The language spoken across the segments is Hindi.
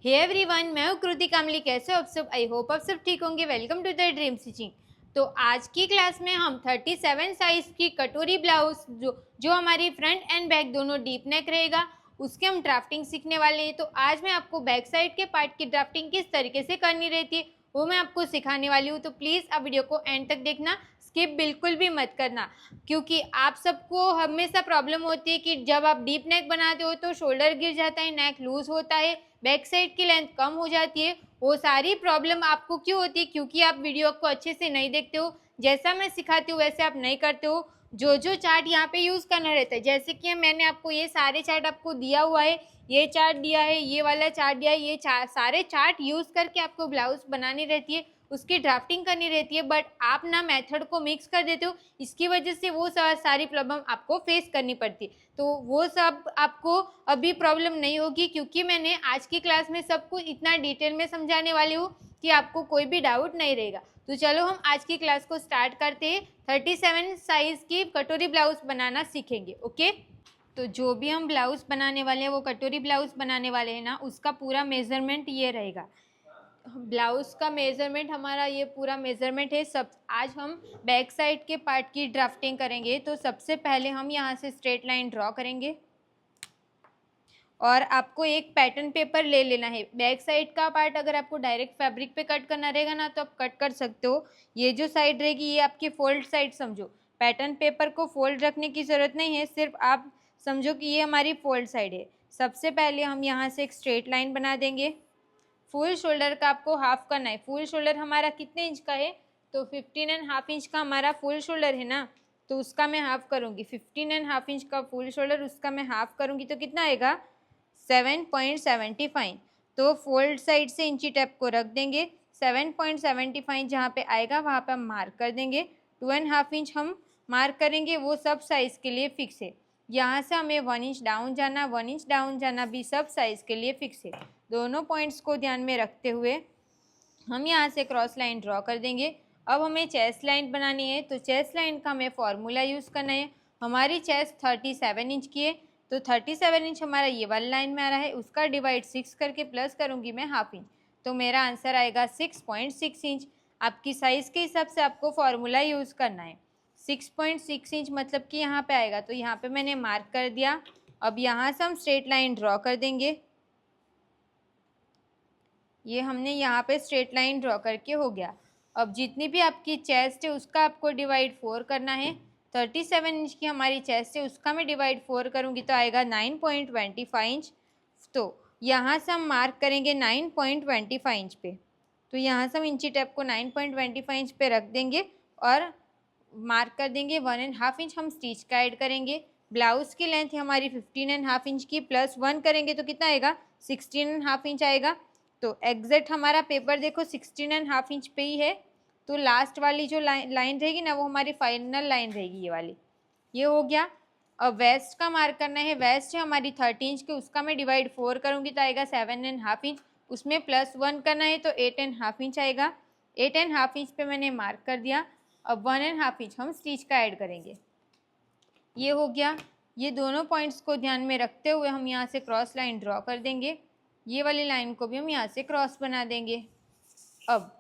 हे एवरीवन, मैं हूँ कृति कामली। कैसे हो आप सब? आई होप आप सब ठीक होंगे। Welcome to the dream stitching. तो आज की क्लास में हम 37 साइज की कटोरी ब्लाउज जो हमारी फ्रंट एंड बैक दोनों डीप नेक रहेगा, उसके हम ड्राफ्टिंग सीखने वाले हैं। तो आज मैं आपको बैक साइड के पार्ट की ड्राफ्टिंग किस तरीके से करनी रहती है वो मैं आपको सिखाने वाली हूँ। तो प्लीज़ आप वीडियो को एंड तक देखना, स्किप बिल्कुल भी मत करना, क्योंकि आप सबको हमेशा प्रॉब्लम होती है कि जब आप डीप नेक बनाते हो तो शोल्डर गिर जाता है, नेक लूज होता है, बैक साइड की लेंथ कम हो जाती है। वो सारी प्रॉब्लम आपको क्यों होती है? क्योंकि आप वीडियो को अच्छे से नहीं देखते हो, जैसा मैं सिखाती हूँ वैसे आप नहीं करते हो। जो चार्ट यहाँ पे यूज़ करना रहता है, जैसे कि मैंने आपको ये सारे चार्ट आपको दिया हुआ है, ये चार्ट दिया है, ये वाला चार्ट दिया है, ये सारे चार्ट यूज़ करके आपको ब्लाउज बनानी रहती है, उसकी ड्राफ्टिंग करनी रहती है। बट आप ना मेथड को मिक्स कर देते हो, इसकी वजह से वो सारी प्रॉब्लम आपको फेस करनी पड़ती है। तो वो सब आपको अभी प्रॉब्लम नहीं होगी, क्योंकि मैंने आज की क्लास में सब कुछ इतना डिटेल में समझाने वाली हूँ कि आपको कोई भी डाउट नहीं रहेगा। तो चलो हम आज की क्लास को स्टार्ट करते हैं। 37 साइज की कटोरी ब्लाउज बनाना सीखेंगे। ओके, तो जो भी हम ब्लाउज बनाने वाले हैं, वो कटोरी ब्लाउज बनाने वाले हैं ना, उसका पूरा मेजरमेंट ये रहेगा। ब्लाउज का मेज़रमेंट हमारा ये पूरा मेज़रमेंट है। सब आज हम बैक साइड के पार्ट की ड्राफ्टिंग करेंगे। तो सबसे पहले हम यहाँ से स्ट्रेट लाइन ड्रॉ करेंगे और आपको एक पैटर्न पेपर ले लेना है। बैक साइड का पार्ट अगर आपको डायरेक्ट फैब्रिक पे कट करना रहेगा ना, तो आप कट कर सकते हो। ये जो साइड रहेगी ये आपकी फोल्ड साइड समझो। पैटर्न पेपर को फोल्ड रखने की ज़रूरत नहीं है, सिर्फ आप समझो कि ये हमारी फोल्ड साइड है। सबसे पहले हम यहाँ से एक स्ट्रेट लाइन बना देंगे। फुल शोल्डर का आपको हाफ करना है। फुल शोल्डर हमारा कितने इंच का है? तो 15.5 इंच का हमारा फुल शोल्डर है ना, तो उसका मैं हाफ करूँगी। 15.5 इंच का फुल शोल्डर, उसका मैं हाफ करूँगी तो कितना आएगा? 7.75। तो फोल्ड साइड से इंची टेप को रख देंगे। 7.75 जहाँ पे आएगा वहाँ पे हम मार्क कर देंगे। 2.5 इंच हम मार्क करेंगे, वो सब साइज़ के लिए फिक्स है। यहाँ से हमें 1 इंच डाउन जाना, 1 इंच डाउन जाना भी सब साइज़ के लिए फिक्स है। दोनों पॉइंट्स को ध्यान में रखते हुए हम यहाँ से क्रॉस लाइन ड्रॉ कर देंगे। अब हमें चेस्ट लाइन बनानी है, तो चेस्ट लाइन का हमें फॉर्मूला यूज़ करना है। हमारी चेस्ट 37 इंच की है, तो 37 इंच हमारा ये वाली लाइन में आ रहा है, उसका डिवाइड 6 करके प्लस करूँगी मैं हाफ इंच, तो मेरा आंसर आएगा 6.6 इंच। आपकी साइज़ के हिसाब से आपको फॉर्मूला यूज़ करना है। 6.6 इंच मतलब कि यहाँ पे आएगा, तो यहाँ पे मैंने मार्क कर दिया। अब यहाँ से हम स्ट्रेट लाइन ड्रॉ कर देंगे। ये हमने यहाँ पे स्ट्रेट लाइन ड्रॉ करके हो गया। अब जितनी भी आपकी चेस्ट है उसका आपको डिवाइड 4 करना है। 37 इंच की हमारी चेस्ट है, उसका मैं डिवाइड 4 करूँगी तो आएगा 9.25 इंच। तो यहाँ से हम मार्क करेंगे 9.25 इंच पे। तो यहाँ से हम इंची टेप को 9.25 इंच पे रख देंगे और मार्क कर देंगे 1.5 इंच हम स्टिच का ऐड करेंगे। ब्लाउज की लेंथ है हमारी 15.5 इंच की, प्लस 1 करेंगे तो कितना आएगा? 16.5 इंच आएगा। तो एग्जैक्ट हमारा पेपर देखो 16.5 इंच पे ही है। तो लास्ट वाली जो लाइन रहेगी ना, वो हमारी फाइनल लाइन रहेगी, ये वाली। ये हो गया। अब वेस्ट का मार्क करना है। वेस्ट है हमारी 30 इंच की, उसका मैं डिवाइड 4 करूँगी तो आएगा 7.5 इंच। उसमें प्लस 1 करना है तो 8.5 इंच आएगा। 8.5 इंच पे मैंने मार्क कर दिया। अब 1.5 इंच हम स्टिच का ऐड करेंगे। ये हो गया। ये दोनों पॉइंट्स को ध्यान में रखते हुए हम यहाँ से क्रॉस लाइन ड्रॉ कर देंगे। ये वाली लाइन को भी हम यहाँ से क्रॉस बना देंगे। अब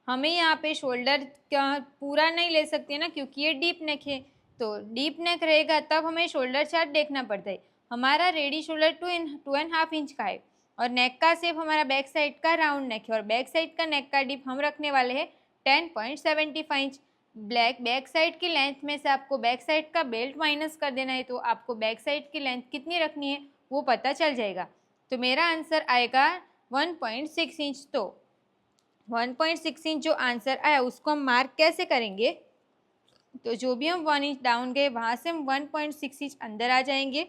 हमें यहाँ पे शोल्डर का पूरा नहीं ले सकते ना, क्योंकि ये डीप नेक है। तो डीप नेक रहेगा तब हमें शोल्डर चार्ट देखना पड़ता है। हमारा रेडी शोल्डर 2.5 इंच का है और नेक का शेप हमारा बैक साइड का राउंड नेक है, और बैक साइड का नेक का डीप हम रखने वाले हैं 10.75 इंच। बैक साइड की लेंथ में से आपको बैक साइड का बेल्ट माइनस कर देना है, तो आपको बैक साइड की लेंथ कितनी रखनी है वो पता चल जाएगा। तो मेरा आंसर आएगा 1.6 इंच। तो 1.6 इंच जो आंसर आया उसको हम मार्क कैसे करेंगे? तो जो भी हम 1 इंच डाउन गए वहाँ से हम 1.6 इंच अंदर आ जाएंगे।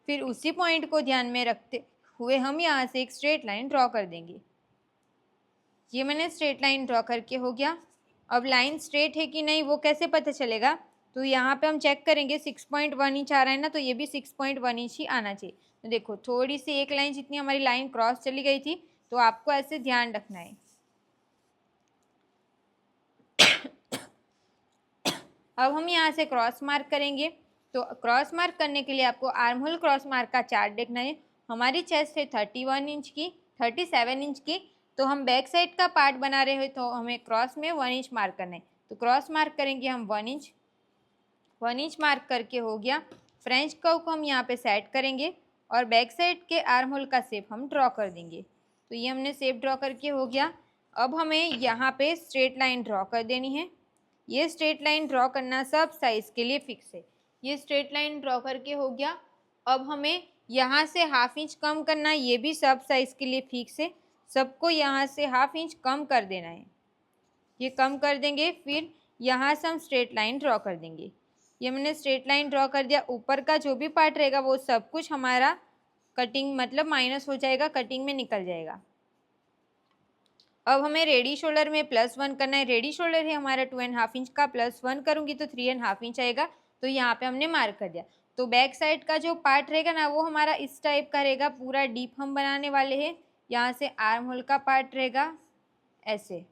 फिर उसी पॉइंट को ध्यान में रखते हुए हम यहाँ से एक स्ट्रेट लाइन ड्रॉ कर देंगे। ये मैंने स्ट्रेट लाइन ड्रॉ करके हो गया। अब लाइन स्ट्रेट है कि नहीं वो कैसे पता चलेगा? तो यहाँ पे हम चेक करेंगे 6.1 इंच आ रहा है ना, तो ये भी 6.1 इंच ही आना चाहिए। तो देखो थोड़ी सी एक लाइन जितनी हमारी लाइन क्रॉस चली गई थी, तो आपको ऐसे ध्यान रखना है। अब हम यहाँ से क्रॉस मार्क करेंगे। तो क्रॉस मार्क करने के लिए आपको आर्म होल क्रॉस मार्क का चार्ट देखना है। हमारी चेस्ट है 31 इंच की, 37 इंच की। तो हम बैक साइड का पार्ट बना रहे हैं तो हमें क्रॉस में 1 इंच मार्क करना है। तो क्रॉस मार्क करेंगे हम 1 इंच मार्क करके हो गया। फ्रेंच कर्व को हम यहाँ पे सेट करेंगे और बैक साइड के आर्म होल का शेप हम ड्रॉ कर देंगे। तो ये हमने शेप ड्रॉ करके हो गया। अब हमें यहाँ पे स्ट्रेट लाइन ड्रॉ कर देनी है। ये स्ट्रेट लाइन ड्रॉ करना सब साइज़ के लिए फिक्स है। ये स्ट्रेट लाइन ड्रॉ करके हो गया। अब हमें यहाँ से हाफ इंच कम करना है, ये भी सब साइज़ के लिए फिक्स है। सबको यहाँ से हाफ इंच कम कर देना है। ये कम कर देंगे, फिर यहाँ से हम स्ट्रेट लाइन ड्रॉ कर देंगे। ये मैंने स्ट्रेट लाइन ड्रॉ कर दिया। ऊपर का जो भी पार्ट रहेगा वो सब कुछ हमारा कटिंग मतलब माइनस हो जाएगा, कटिंग में निकल जाएगा। अब हमें रेडी शोल्डर में +1 करना है। रेडी शोल्डर है हमारा 2.5 इंच का, +1 करूँगी तो 3.5 इंच आएगा। तो यहाँ पे हमने मार्क कर दिया। तो बैक साइड का जो पार्ट रहेगा ना वो हमारा इस टाइप का रहेगा, पूरा डीप हम बनाने वाले हैं। यहाँ से आर्म होल का पार्ट रहेगा ऐसे,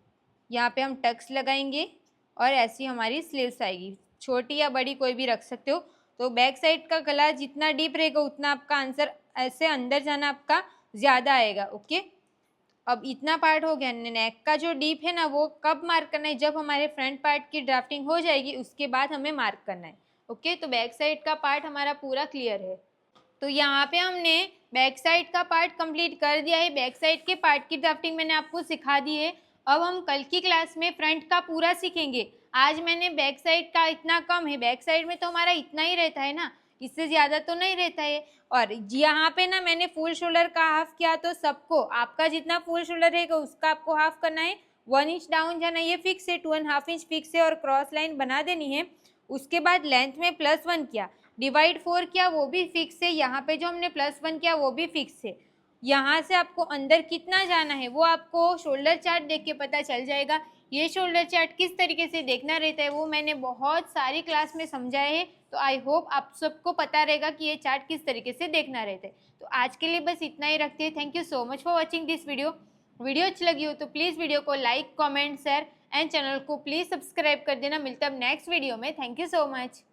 यहाँ पे हम टक्स लगाएंगे और ऐसी हमारी स्लीव्स आएगी। छोटी या बड़ी कोई भी रख सकते हो। तो बैक साइड का गला जितना डीप रहेगा उतना आपका आंसर ऐसे अंदर जाना आपका ज़्यादा आएगा। ओके, अब इतना पार्ट हो गया। नेक का जो डीप है ना वो कब मार्क करना है, जब हमारे फ्रंट पार्ट की ड्राफ्टिंग हो जाएगी उसके बाद हमें मार्क करना है। ओके, तो बैक साइड का पार्ट हमारा पूरा क्लियर है। तो यहाँ पे हमने बैक साइड का पार्ट कंप्लीट कर दिया है। बैक साइड के पार्ट की ड्राफ्टिंग मैंने आपको सिखा दी है। अब हम कल की क्लास में फ्रंट का पूरा सीखेंगे। आज मैंने बैक साइड का इतना कम है, बैक साइड में तो हमारा इतना ही रहता है ना, इससे ज़्यादा तो नहीं रहता है। और यहाँ पे ना मैंने फुल शोल्डर का हाफ किया, तो सबको आपका जितना फुल शोल्डर रहेगा उसका आपको हाफ करना है। 1 इंच डाउन जाना, ये फिक्स है। 2.5 इंच फिक्स है और क्रॉस लाइन बना देनी है। उसके बाद लेंथ में +1 किया, डिवाइड 4 किया, वो भी फिक्स है। यहाँ पे जो हमने +1 किया वो भी फिक्स है। यहाँ से आपको अंदर कितना जाना है वो आपको शोल्डर चार्ट देख के पता चल जाएगा। ये शोल्डर चार्ट किस तरीके से देखना रहता है वो मैंने बहुत सारी क्लास में समझाया है। तो आई होप आप सबको पता रहेगा कि ये चार्ट किस तरीके से देखना रहता है। तो आज के लिए बस इतना ही रखते हैं। Thank you so much for watching this video अच्छी लगी हो तो प्लीज़ वीडियो को like, comment, share and channel को प्लीज़ सब्सक्राइब कर देना। मिलता है अब नेक्स्ट वीडियो में। Thank you so much.